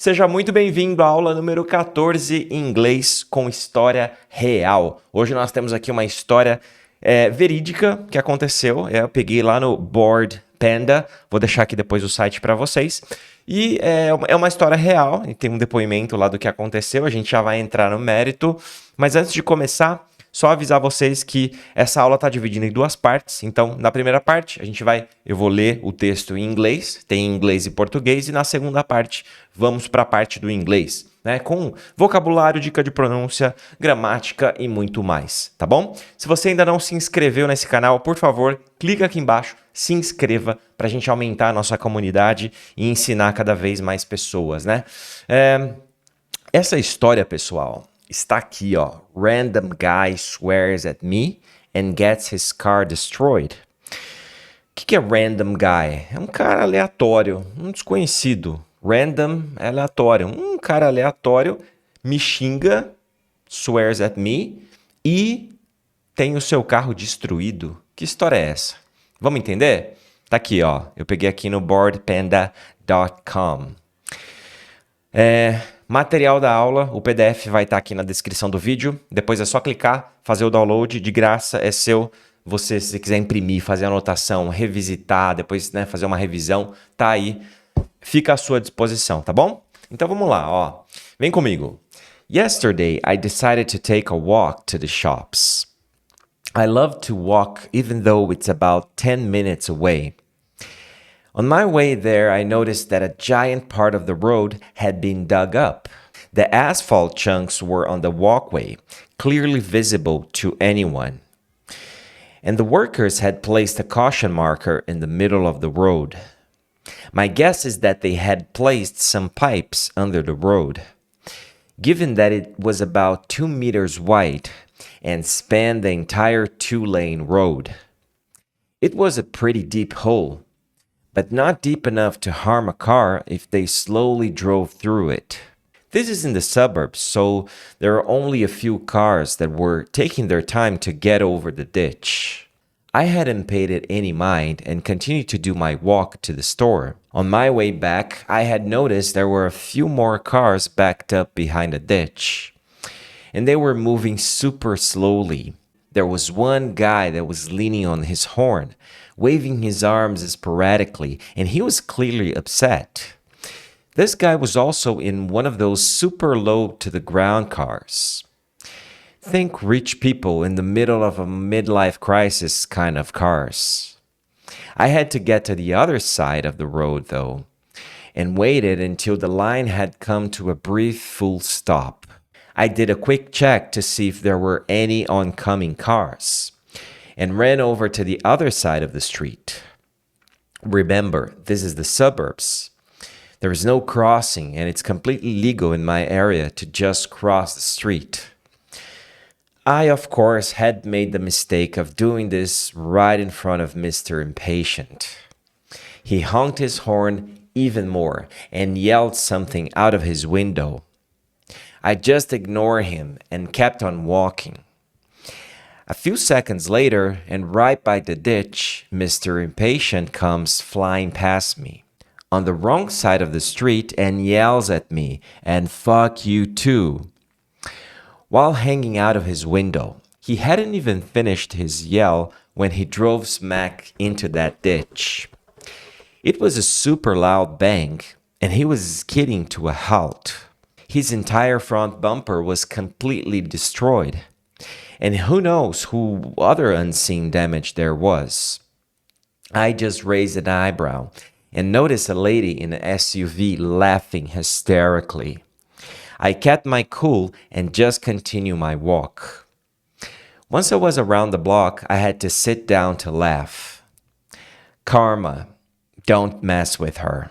Seja muito bem-vindo à aula número 14 em inglês com história real. Hoje nós temos aqui uma história verídica que aconteceu. Eu peguei lá no Board Panda, vou deixar aqui depois o site para vocês. E é uma história real, e tem um depoimento lá do que aconteceu, a gente já vai entrar no mérito. Mas antes de começar, só avisar vocês que essa aula está dividida em duas partes. Então, na primeira parte, eu vou ler o texto em inglês, tem inglês e português, e na segunda parte, vamos para a parte do inglês, né? Com vocabulário, dica de pronúncia, gramática e muito mais, tá bom? Se você ainda não se inscreveu nesse canal, por favor, clica aqui embaixo, se inscreva para a gente aumentar a nossa comunidade e ensinar cada vez mais pessoas, né? Essa história, pessoal, está aqui, ó. Random guy swears at me and gets his car destroyed. O que é random guy? É um cara aleatório, um desconhecido. Random é aleatório. Um cara aleatório me xinga, swears at me, e tem o seu carro destruído. Que história é essa? Vamos entender? Tá aqui, ó. Eu peguei aqui no boardpanda.com. Material da aula, o PDF vai estar aqui na descrição do vídeo. Depois é só clicar, fazer o download, de graça, é seu. Se você quiser imprimir, fazer anotação, revisitar, depois fazer uma revisão, tá aí. Fica à sua disposição, tá bom? Então vamos lá, ó. Vem comigo. Yesterday, I decided to take a walk to the shops. I love to walk even though it's about 10 minutes away. On my way there, I noticed that a giant part of the road had been dug up. The asphalt chunks were on the walkway, clearly visible to anyone. And the workers had placed a caution marker in the middle of the road. My guess is that they had placed some pipes under the road. Given that it was about 2 meters wide and spanned the entire two-lane road, it was a pretty deep hole, but not deep enough to harm a car if they slowly drove through it. This is in the suburbs, so there are only a few cars that were taking their time to get over the ditch. I hadn't paid it any mind and continued to do my walk to the store. On my way back, I had noticed there were a few more cars backed up behind a ditch, and they were moving super slowly. There was one guy that was leaning on his horn, waving his arms sporadically, and he was clearly upset. This guy was also in one of those super low to the ground cars. Think rich people in the middle of a midlife crisis kind of cars. I had to get to the other side of the road, though, and waited until the line had come to a brief full stop. I did a quick check to see if there were any oncoming cars, and ran over to the other side of the street. Remember, this is the suburbs. There is no crossing, and it's completely legal in my area to just cross the street. I, of course, had made the mistake of doing this right in front of Mr. Impatient. He honked his horn even more and yelled something out of his window. I just ignored him and kept on walking. A few seconds later, and right by the ditch, Mr. Impatient comes flying past me on the wrong side of the street and yells at me, and fuck you too, while hanging out of his window. He hadn't even finished his yell when he drove smack into that ditch. It was a super loud bang, and he was skidding to a halt. His entire front bumper was completely destroyed. And who knows who other unseen damage there was. I just raised an eyebrow and noticed a lady in an SUV laughing hysterically. I kept my cool and just continued my walk. Once I was around the block, I had to sit down to laugh. Karma, don't mess with her.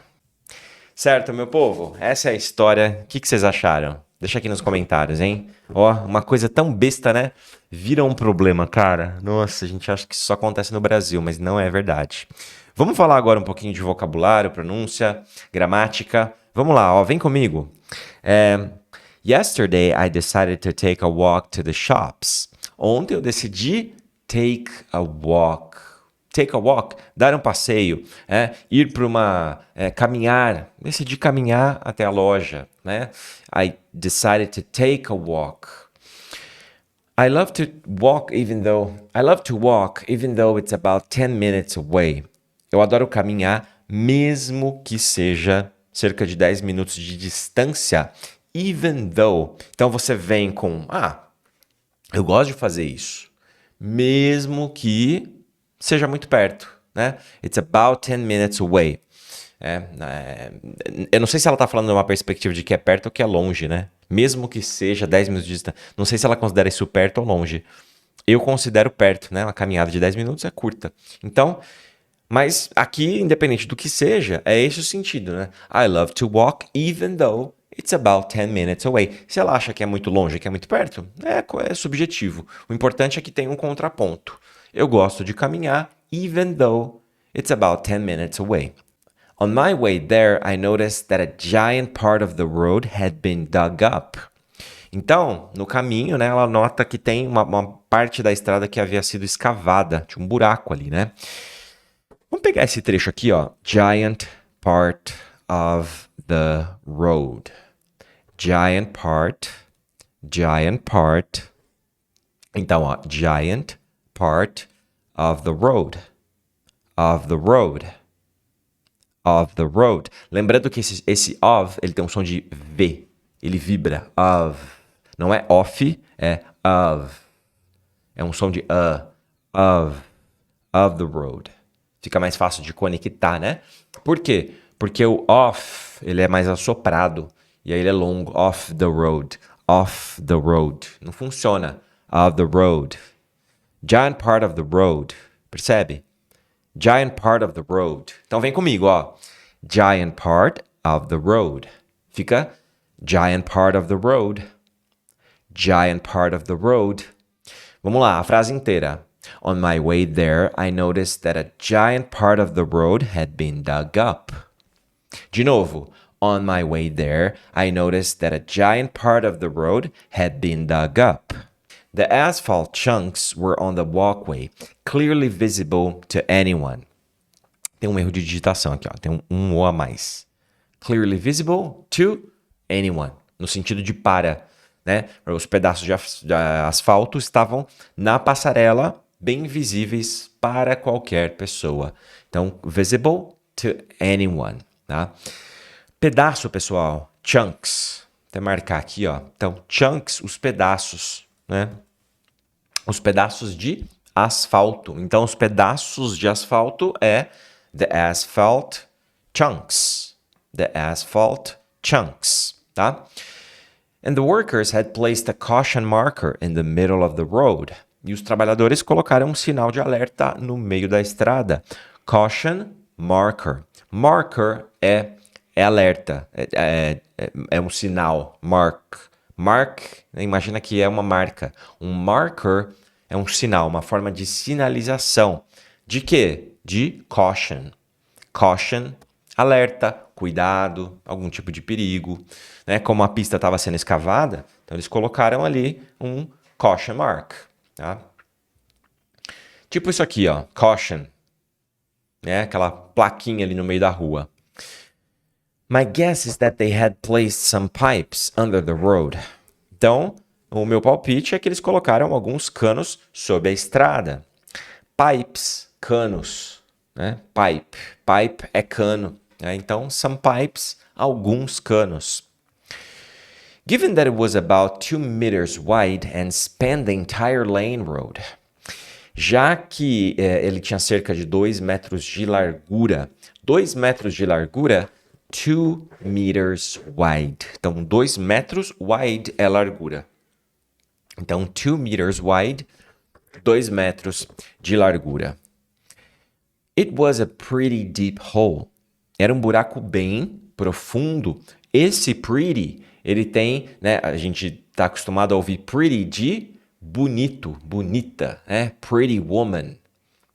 Certo, meu povo? Essa é a história. O que vocês acharam? Deixa aqui nos comentários, hein? Ó, uma coisa tão besta, né? Vira um problema, cara. Nossa, a gente acha que isso só acontece no Brasil, mas não é verdade. Vamos falar agora um pouquinho de vocabulário, pronúncia, gramática. Vamos lá, ó, vem comigo. Yesterday, I decided to take a walk to the shops. Ontem eu decidi take a walk. take a walk, dar um passeio, ir para caminhar, decidi caminhar até a loja, né? I decided to take a walk. I love to walk even though it's about 10 minutes away. Eu adoro caminhar mesmo que seja cerca de 10 minutos de distância. Even though. Então você vem com, eu gosto de fazer isso. Mesmo que seja muito perto, né? It's about 10 minutes away. Eu não sei se ela tá falando de uma perspectiva de que é perto ou que é longe, né? Mesmo que seja 10 minutos de distância. Não sei se ela considera isso perto ou longe. Eu considero perto, né? Uma caminhada de 10 minutos é curta. Então, mas aqui, independente do que seja, é esse o sentido, né? I love to walk even though it's about 10 minutes away. Se ela acha que é muito longe, que é muito perto, é subjetivo. O importante é que tem um contraponto. Eu gosto de caminhar even though it's about 10 minutes away. On my way there, I noticed that a giant part of the road had been dug up. Então, no caminho, né, ela nota que tem uma parte da estrada que havia sido escavada. Tinha um buraco ali, né? Vamos pegar esse trecho aqui, ó. Giant part of the road. Giant part. Então, ó, giant part of the road. Of the road. Lembrando que esse of, ele tem um som de V. Ele vibra. Of. Não é off, é of. É um som de of the road. Fica mais fácil de conectar, né? Por quê? Porque o off, ele é mais assoprado. E aí ele é longo. Off the road. Não funciona. Of the road. Giant part of the road. Percebe? Giant part of the road. Então vem comigo, ó. Giant part of the road. Fica giant part of the road. Giant part of the road. Vamos lá, a frase inteira. On my way there, I noticed that a giant part of the road had been dug up. De novo. On my way there, I noticed that a giant part of the road had been dug up. The asphalt chunks were on the walkway, clearly visible to anyone. Tem um erro de digitação aqui, ó. Tem um O a mais. Clearly visible to anyone. No sentido de para, né? Os pedaços de asfalto estavam na passarela, bem visíveis para qualquer pessoa. Então, visible to anyone, tá? Pedaço, pessoal. Chunks. Vou até marcar aqui, ó. Então, chunks, os pedaços, né? Os pedaços de asfalto. Então, os pedaços de asfalto é the asphalt chunks. The asphalt chunks, tá? And the workers had placed a caution marker in the middle of the road. E os trabalhadores colocaram um sinal de alerta no meio da estrada. Caution marker. Marker é alerta. É um sinal. Mark, imagina que é uma marca. Um marker é um sinal, uma forma de sinalização. De quê? De caution. Caution, alerta, cuidado, algum tipo de perigo. Né? Como a pista estava sendo escavada, então eles colocaram ali um caution mark. Tá? Tipo isso aqui, ó, caution. Né? Aquela plaquinha ali no meio da rua. My guess is that they had placed some pipes under the road. Então, o meu palpite é que eles colocaram alguns canos sob a estrada. Pipes, canos, né? Pipe é cano. Né? Então, some pipes, alguns canos. Given that it was about 2 meters wide and spanned the entire lane road. Já que ele tinha cerca de 2 metros de largura. 2 metros de largura, 2 meters wide. Então, 2 metros wide é largura. Então, 2 meters wide, 2 metros de largura. It was a pretty deep hole. Era um buraco bem profundo. Esse pretty, ele tem, né? A gente está acostumado a ouvir pretty de bonito, bonita, né? Pretty woman.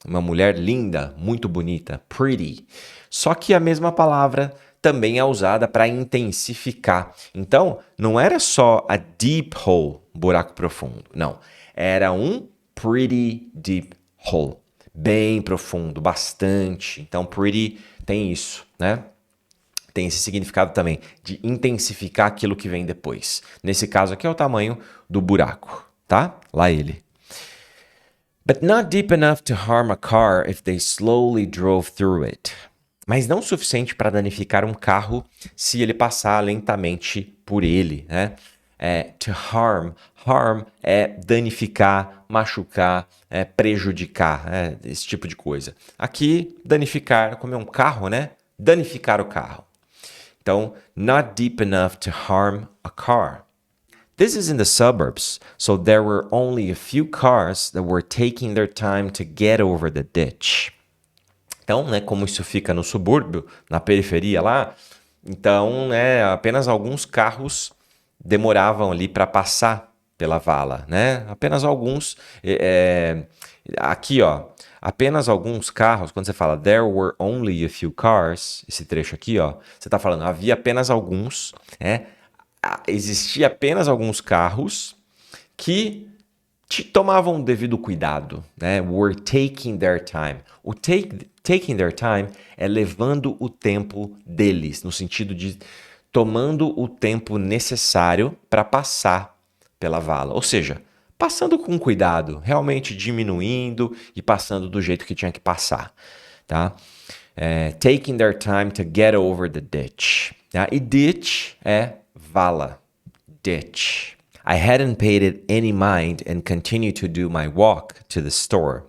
Uma mulher linda, muito bonita. Pretty. Só que a mesma palavra também é usada para intensificar. Então, não era só a deep hole, buraco profundo. Não. Era um pretty deep hole. bem profundo, bastante. Então, pretty tem isso, né? Tem esse significado também de intensificar aquilo que vem depois. Nesse caso aqui é o tamanho do buraco, tá? Lá ele. But not deep enough to harm a car if they slowly drove through it. Mas não o suficiente para danificar um carro se ele passar lentamente por ele, né? To harm. Harm é danificar, machucar, prejudicar, esse tipo de coisa. Aqui, danificar, como é um carro, né? Danificar o carro. Então, not deep enough to harm a car. This is in the suburbs, so there were only a few cars that were taking their time to get over the ditch. Então, né, como isso fica no subúrbio, na periferia lá, então, né, apenas alguns carros demoravam ali para passar pela vala, né? Apenas alguns. Aqui, ó, apenas alguns carros. Quando você fala there were only a few cars, esse trecho aqui, ó, você está falando havia apenas alguns, né? Existia apenas alguns carros que tomavam o devido cuidado, né? Were taking their time. O taking their time é levando o tempo deles, no sentido de tomando o tempo necessário para passar pela vala. Ou seja, passando com cuidado, realmente diminuindo e passando do jeito que tinha que passar, tá? Taking their time to get over the ditch. Tá? E ditch é vala. Ditch. I hadn't paid it any mind and continued to do my walk to the store.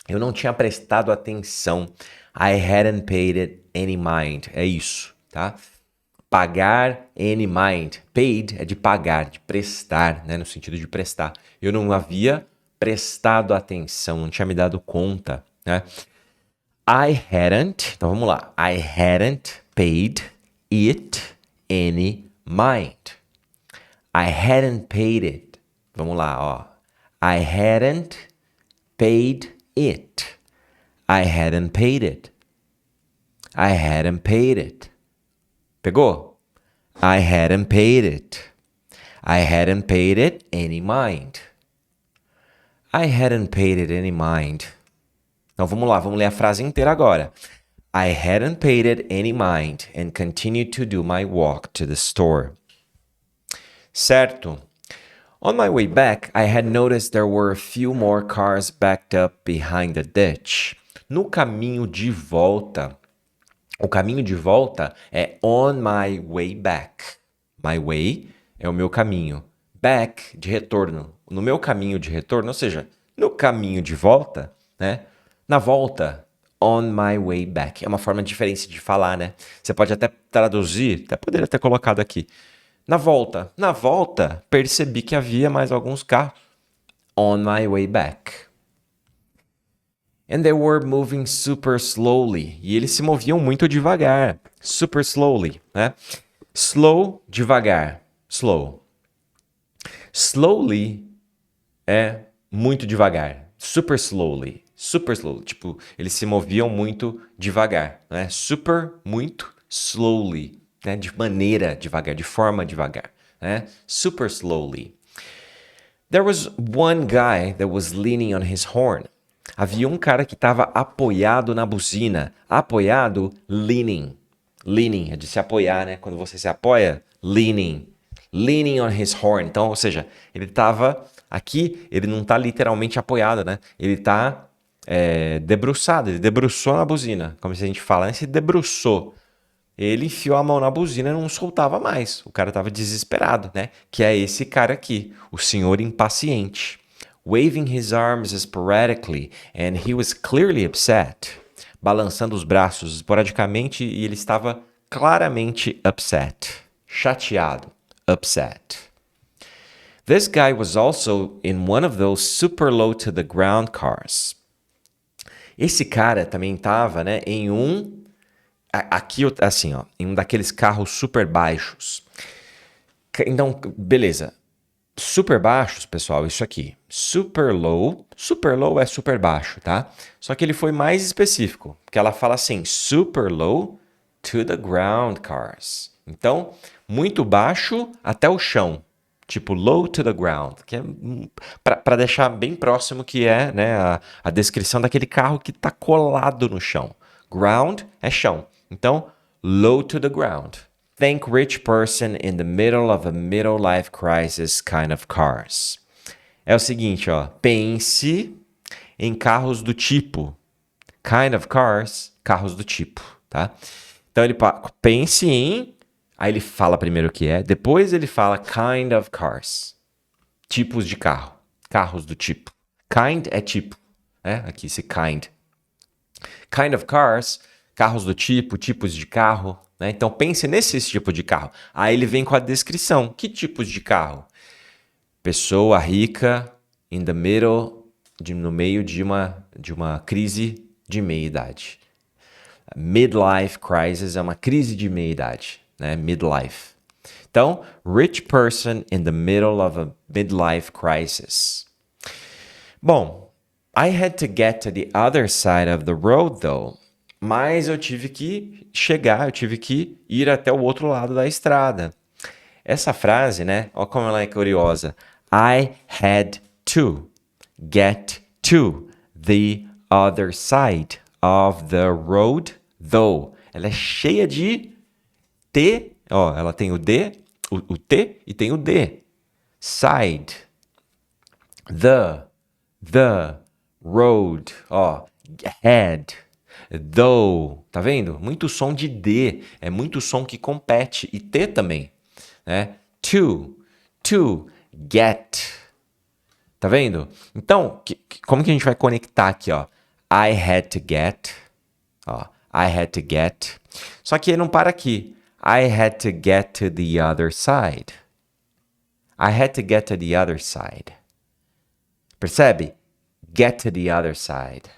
Eu não tinha prestado atenção. I hadn't paid it any mind. É isso, tá? Pagar any mind. Paid é de pagar, de prestar, né? No sentido de prestar. Eu não havia prestado atenção, não tinha me dado conta, né? I hadn't, então vamos lá. I hadn't paid it any mind. I hadn't paid it. Vamos lá, ó. I hadn't paid it. I hadn't paid it. I hadn't paid it. Pegou? I hadn't paid it. I hadn't paid it any mind. I hadn't paid it any mind. Então vamos lá, vamos ler a frase inteira agora. I hadn't paid it any mind and continued to do my walk to the store. Certo. On my way back, I had noticed there were a few more cars backed up behind the ditch. No caminho de volta, o caminho de volta é on my way back. My way é o meu caminho. Back, de retorno. No meu caminho de retorno, ou seja, no caminho de volta, né? Na volta, on my way back. É uma forma diferente de falar, né? Você pode até traduzir, até poderia ter colocado aqui. Na volta, percebi que havia mais alguns carros. On my way back. And they were moving super slowly. E eles se moviam muito devagar. Super slowly, né? Slow, devagar. Slow. Slowly é muito devagar. Super slowly. Super slowly. Tipo, eles se moviam muito devagar, né? Super, muito, slowly. Né? De maneira devagar, de forma devagar. Né? Super slowly. There was one guy that was leaning on his horn. Havia um cara que estava apoiado na buzina. Apoiado, leaning. Leaning é de se apoiar, né? Quando você se apoia, leaning. Leaning on his horn. Então, ou seja, ele estava aqui, ele não está literalmente apoiado, né? Ele está debruçado, ele debruçou na buzina. Como se a gente fala, né? Se debruçou. Ele enfiou a mão na buzina e não soltava mais. O cara estava desesperado, né? Que é esse cara aqui, o senhor impaciente. Waving his arms sporadically, and he was clearly upset. Balançando os braços esporadicamente e ele estava claramente upset. Chateado. Upset. This guy was also in one of those super low to the ground cars. Esse cara também estava, né, em um... Aqui, assim, ó, em um daqueles carros super baixos. Então, beleza. Super baixos, pessoal, isso aqui. Super low é super baixo, tá? Só que ele foi mais específico, porque ela fala assim, super low to the ground cars. Então, muito baixo até o chão, tipo low to the ground, que é para deixar bem próximo que é, né, a descrição daquele carro que está colado no chão. Ground é chão. Então, low to the ground. Think rich person in the middle of a middle life crisis kind of cars. É o seguinte, ó, pense em carros do tipo, kind of cars, carros do tipo, tá? Então ele pense em, aí ele fala primeiro o que é, depois ele fala kind of cars, tipos de carro, carros do tipo. Kind é tipo, né? Aqui esse kind. Kind of cars, carros do tipo, tipos de carro, né? Então pense nesse tipo de carro. Aí ele vem com a descrição. Que tipos de carro? Pessoa rica in the middle, no meio de uma crise de meia-idade. Midlife crisis é uma crise de meia-idade, né? Midlife. Então, rich person in the middle of a midlife crisis. Bom, I had to get to the other side of the road, though. Mas eu tive que chegar, eu tive que ir até o outro lado da estrada. Essa frase, né? Olha como ela é curiosa. I had to get to the other side of the road, though. Ela é cheia de T, ó, ela tem o D, o T e tem o D. Side. The, road, ó, had, though, tá vendo? Muito som de D, é muito som que compete, e T também, né? To, get, tá vendo? Então, como que a gente vai conectar aqui, ó? I had to get, ó, I had to get, só que não para aqui. I had to get to the other side. I had to get to the other side. Percebe? Get to the other side.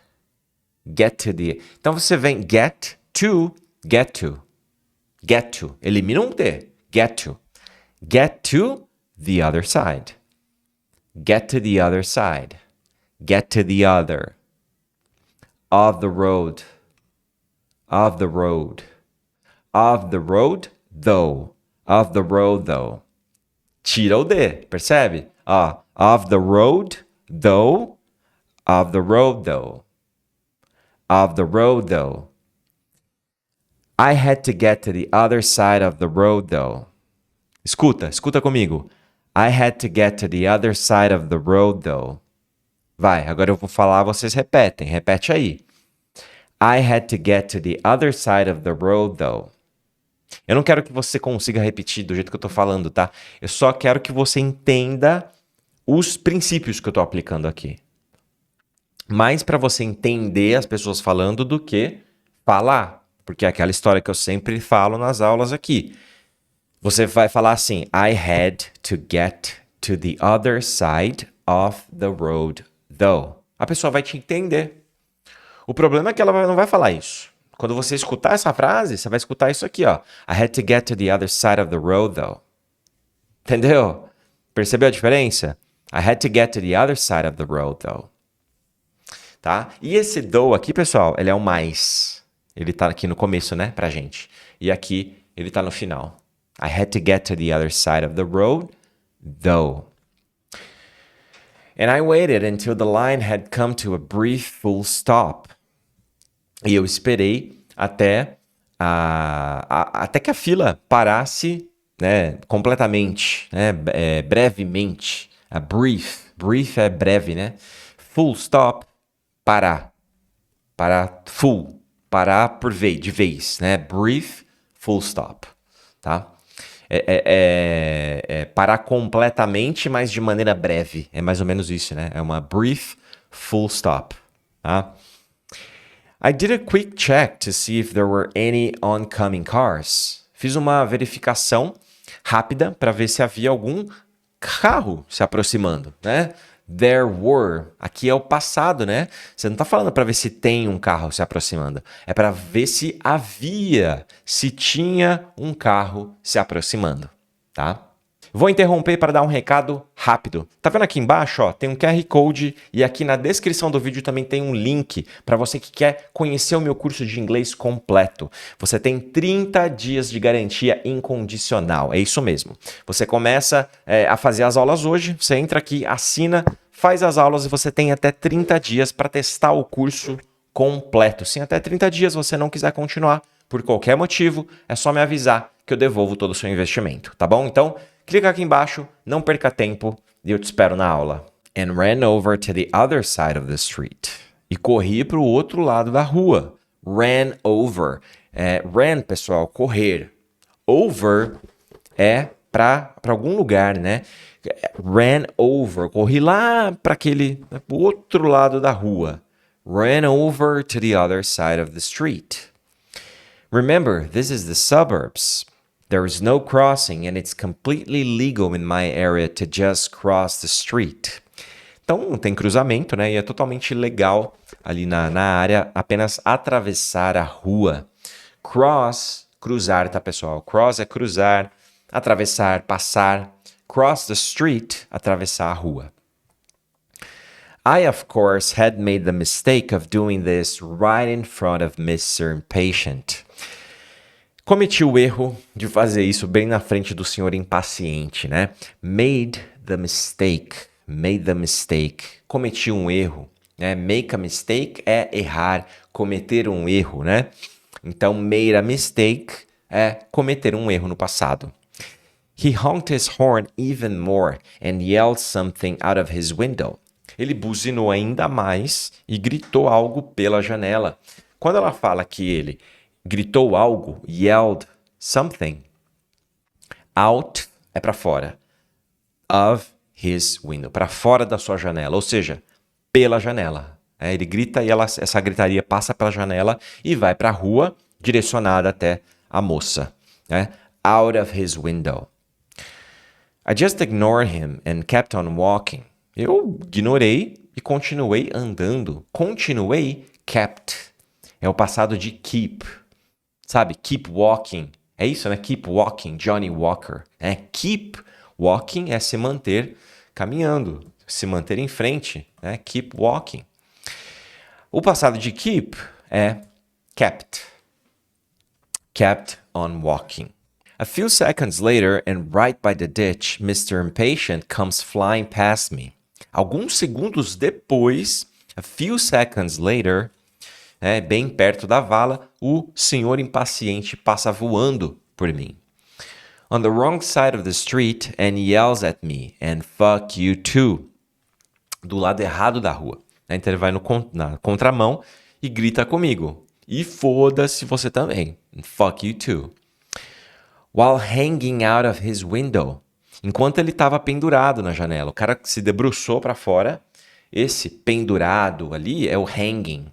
Get to the... Então você vem get to, get to. Get to. Elimina um T. Get to. Get to the other side. Get to the other side. Get to the other. Of the road. Of the road. Of the road, though. Of the road, though. Tira o D, percebe? Of the road, though. Of the road, though. Of the road, though. I had to get to the other side of the road, though. Escuta comigo. I had to get to the other side of the road, though. Vai, agora eu vou falar, vocês repetem. Repete aí. I had to get to the other side of the road, though. Eu não quero que você consiga repetir do jeito que eu tô falando, tá? Eu só quero que você entenda os princípios que eu tô aplicando aqui. Mais para você entender as pessoas falando do que falar. Porque é aquela história que eu sempre falo nas aulas aqui. Você vai falar assim, I had to get to the other side of the road, though. A pessoa vai te entender. O problema é que ela não vai falar isso. Quando você escutar essa frase, você vai escutar isso aqui, ó. I had to get to the other side of the road, though. Entendeu? Percebeu a diferença? I had to get to the other side of the road, though. Tá? E esse though aqui, pessoal, ele é o mais. Ele tá aqui no começo, né, pra gente. E aqui, ele tá no final. I had to get to the other side of the road, though. And I waited until the line had come to a brief full stop. E eu esperei até que a fila parasse, né, completamente, né, brevemente. A brief é breve, né? Full stop, parar. Parar full, parar por vez, de vez, né? Brief, full stop, tá? Parar completamente, mas de maneira breve. É mais ou menos isso, né? É uma brief, full stop, tá? I did a quick check to see if there were any oncoming cars. Fiz uma verificação rápida para ver se havia algum carro se aproximando, né? There were. Aqui é o passado, né? Você não está falando para ver se tem um carro se aproximando. É para ver se havia, se tinha um carro se aproximando, tá? Vou interromper para dar um recado rápido. Tá vendo aqui embaixo, ó, tem um QR Code e aqui na descrição do vídeo também tem um link para você que quer conhecer o meu curso de inglês completo. Você tem 30 dias de garantia incondicional, é isso mesmo. Você começa a fazer as aulas hoje, você entra aqui, assina, faz as aulas e você tem até 30 dias para testar o curso completo. Se até 30 dias você não quiser continuar, por qualquer motivo, é só me avisar que eu devolvo todo o seu investimento, tá bom? Então, clica aqui embaixo, não perca tempo e eu te espero na aula. And ran over to the other side of the street. E corri para o outro lado da rua. Ran over. Ran, pessoal, correr. Over é para algum lugar, né? Ran over. Corri lá para o outro lado da rua. Ran over to the other side of the street. Remember, this is the suburbs. There is no crossing and it's completely legal in my area to just cross the street. Então, não tem cruzamento, né? E é totalmente legal ali na área apenas atravessar a rua. Cross, cruzar, tá, pessoal? Cross é cruzar, atravessar, passar. Cross the street, atravessar a rua. I, of course, had made the mistake of doing this right in front of Mr. Impatient. Cometi o erro de fazer isso bem na frente do senhor impaciente, né? Made the mistake. Made the mistake. Cometi um erro, né? Make a mistake é errar, cometer um erro, né? Então, made a mistake é cometer um erro no passado. He honked his horn even more and yelled something out of his window. Ele buzinou ainda mais e gritou algo pela janela. Quando ela fala que ele gritou algo, yelled something, out é para fora, of his window, para fora da sua janela, ou seja, pela janela. Ele grita e essa gritaria passa pela janela e vai para a rua, direcionada até a moça. Out of his window. I just ignored him and kept on walking. Eu ignorei e continuei andando. Continuei, kept. É o passado de keep. Sabe, keep walking. É isso, né? Keep walking, Johnny Walker. Keep walking é se manter caminhando, se manter em frente. Keep walking. O passado de keep é kept. Kept on walking. A few seconds later, and right by the ditch, Mr. Impatient comes flying past me. Alguns segundos depois, a few seconds later, bem perto da vala, o senhor impaciente passa voando por mim. On the wrong side of the street and yells at me, and fuck you too. Do lado errado da rua. Então ele vai na contramão e grita comigo. E foda-se você também. And fuck you too. While hanging out of his window. Enquanto ele estava pendurado na janela. O cara se debruçou para fora. Esse pendurado ali é o hanging.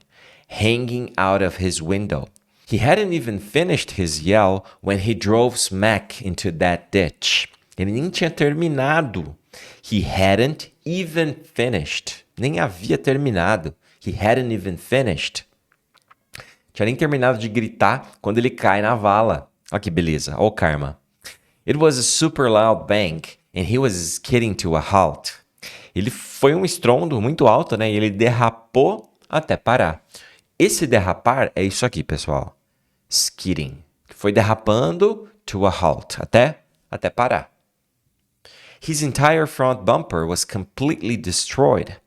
Hanging out of his window. He hadn't even finished his yell when he drove smack into that ditch. Ele nem tinha terminado. He hadn't even finished. Nem havia terminado. He hadn't even finished. Tinha nem terminado de gritar quando ele cai na vala. Olha que beleza. Olha o karma. It was a super loud bang and he was skidding to a halt. Ele foi um estrondo muito alto, né? E ele derrapou até parar. Esse derrapar é isso aqui, pessoal. Skidding. Foi derrapando to a halt. Até parar. His entire front bumper was completely destroyed.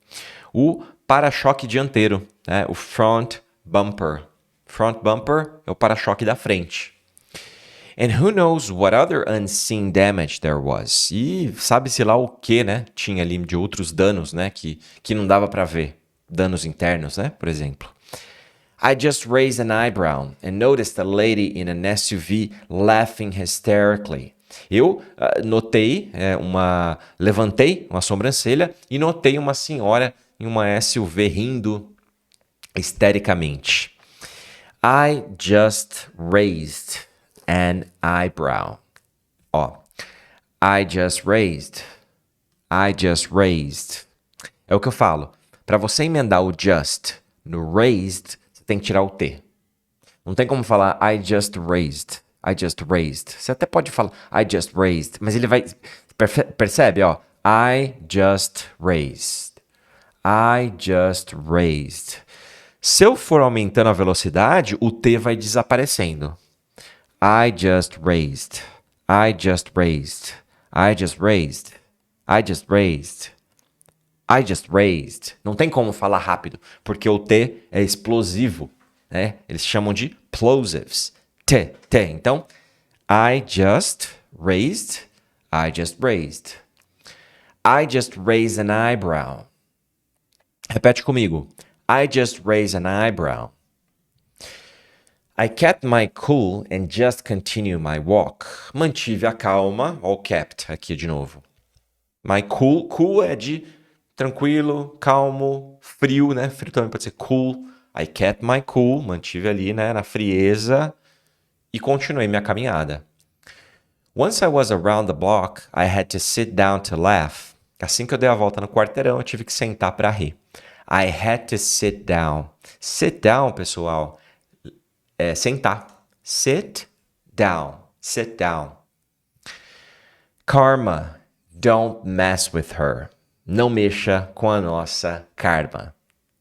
O para-choque dianteiro, né? O front bumper. Front bumper é o para-choque da frente. And who knows what other unseen damage there was. E sabe-se lá o que, né? Tinha ali de outros danos, né? Que não dava para ver. Danos internos, né? Por exemplo. I just raised an eyebrow and noticed a lady in an SUV laughing hysterically. Eu levantei uma sobrancelha e notei uma senhora em uma SUV rindo histericamente. I just raised an eyebrow. I just raised. É o que eu falo. Para você emendar o just no raised, você tem que tirar o T. Não tem como falar I just raised. I just raised. Você até pode falar I just raised, mas ele vai... Percebe, ó? I just raised. I just raised. Se eu for aumentando a velocidade, o T vai desaparecendo. I just raised. I just raised. I just raised. I just raised. I just raised. Não tem como falar rápido, porque o T é explosivo, né? Eles chamam de plosives. T, T. Então, I just raised. I just raised. I just raised an eyebrow. Repete comigo. I just raised an eyebrow. I kept my cool and just continued my walk. Mantive a calma, ou kept aqui de novo. My cool, cool é de tranquilo, calmo, frio, né? Frio também pode ser cool. I kept my cool, mantive ali, né, na frieza e continuei minha caminhada. Once I was around the block, I had to sit down to laugh. Assim que eu dei a volta no quarteirão, eu tive que sentar para rir. I had to sit down. Sit down, pessoal, é sentar. Sit down. Sit down. Karma, don't mess with her. Não mexa com a nossa karma.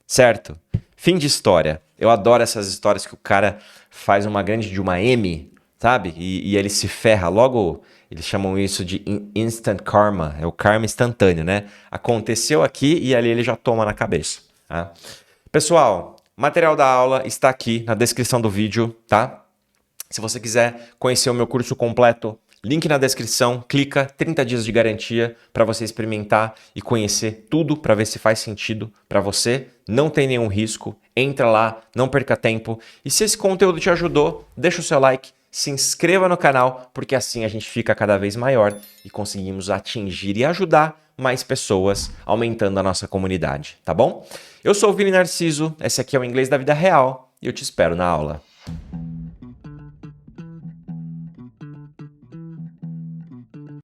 Certo? Fim de história. Eu adoro essas histórias que o cara faz uma grande de uma M, sabe? E ele se ferra. Logo, eles chamam isso de instant karma. É o karma instantâneo, né? Aconteceu aqui e ali ele já toma na cabeça. Tá? Pessoal, o material da aula está aqui na descrição do vídeo, tá? Se você quiser conhecer o meu curso completo, link na descrição, clica, 30 dias de garantia para você experimentar e conhecer tudo para ver se faz sentido para você. Não tem nenhum risco, entra lá, não perca tempo. E se esse conteúdo te ajudou, deixa o seu like, se inscreva no canal, porque assim a gente fica cada vez maior e conseguimos atingir e ajudar mais pessoas, aumentando a nossa comunidade, tá bom? Eu sou o Vini Narciso, esse aqui é o Inglês da Vida Real e eu te espero na aula.